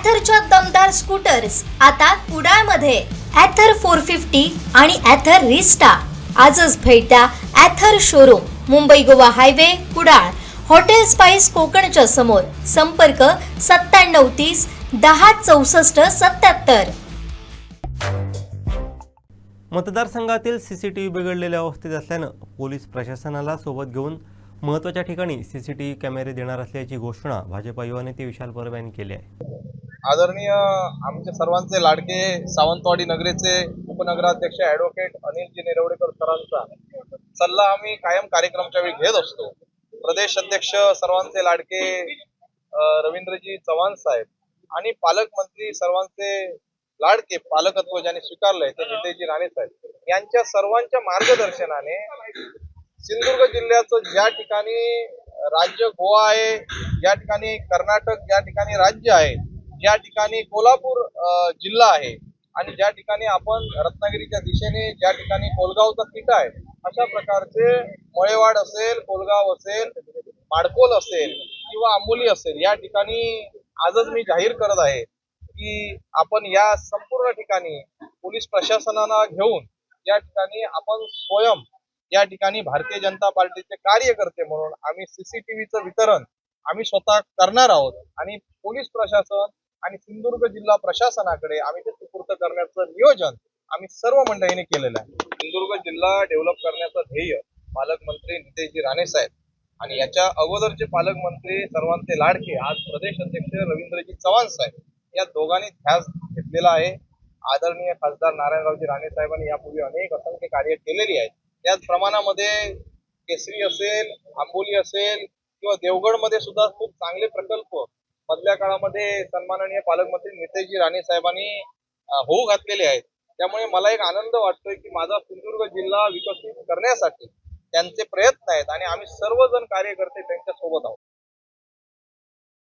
ॲथरच्या दमदार स्कूटर्स आता कुडाळमध्ये. ॲथर 450 आणि ॲथर रिस्टा. आजच भेट द्या Ather showroom, Mumbai Goa highway, Kudal. Hotel spice कोकणच्या समोर. संपर्क 9730 10 64 77. मतदारसंघातील सीसीटीव्ही बिघडलेल्या अवस्थेत असल्यानं पोलीस प्रशासनाला सोबत घेऊन महत्त्वाच्या ठिकाणी सीसीटीव्ही कॅमेरे देणार असल्याची घोषणा भाजपा युवा नेते विशाल परब यांनी केली आहे. आदरणीय आमचे सर्वांचे लाडके सावंतवाडी नगरीचे उपनगराध्यक्ष ॲडव्होकेट अनिलजी निरवडेकर सरांचा सल्ला आम्ही कायम कार्यक्रमाच्या वेळी घेत असतो. प्रदेश अध्यक्ष सर्वांचे लाडके रवींद्रजी चव्हाण साहेब आणि पालकमंत्री सर्वांचे लाडके पालकत्व ज्यांनी स्वीकारलंय ते नितेशजी राणे साहेब यांच्या सर्वांच्या मार्गदर्शनाने सिंधुदुर्ग जिल्ह्याचं ज्या ठिकाणी राज्य गोवा आहे, ज्या ठिकाणी कर्नाटक ज्या ठिकाणी राज्य आहे, ज्या ठिकाणी कोल्हापूर जिल्हा आहे आणि ज्या ठिकाणी आपण रत्नागिरीच्या दिशेने ज्या ठिकाणी कोलगावचा तिठा आहे, अशा प्रकारचे मळेवाड असेल, कोलगाव असेल, माडकोल असेल किंवा आंबोली असेल, या ठिकाणी आजच मी जाहीर करत आहे की आपण या संपूर्ण ठिकाणी पोलीस प्रशासनाला घेऊन या ठिकाणी आपण स्वयं या ठिकाणी भारतीय जनता पार्टीचे कार्यकर्ते म्हणून आम्ही सीसीटीव्हीचं वितरण आम्ही स्वतः करणार आहोत आणि पोलीस प्रशासन आणि सिंधुदुर्ग जिल्हा प्रशासनाकडे आम्ही ते सुपूर्द करण्याचं नियोजन आम्ही सर्व मंडळींनी केलेलं आहे. सिंधुदुर्ग जिल्हा डेव्हलप करण्याचं ध्येय पालकमंत्री नितेशजी राणे साहेब आणि याच्या अगोदरचे पालकमंत्री सर्वांचे लाडके आज प्रदेश अध्यक्ष रवींद्रजी चव्हाण साहेब या दोघांनी ध्यास घेतलेला आहे. आदरणीय खासदार नारायणरावजी राणे साहेबांनी यापूर्वी अनेक असंख्य कार्य केलेली आहेत. त्याच प्रमाणामध्ये केसरी असेल, आंबोली असेल किंवा देवगडमध्ये सुद्धा खूप चांगले प्रकल्प मधल्या काळामध्ये सन्माननीय पालकमंत्री नितेशजी राणे साहेबांनी होऊ घातलेले आहेत. त्यामुळे मला एक आनंद वाटतोय की माझा सिंधुदुर्ग जिल्हा विकसित करण्यासाठी त्यांचे प्रयत्न आहेत आणि आम्ही सर्वजण कार्यकर्ते त्यांच्या सोबत आहोत.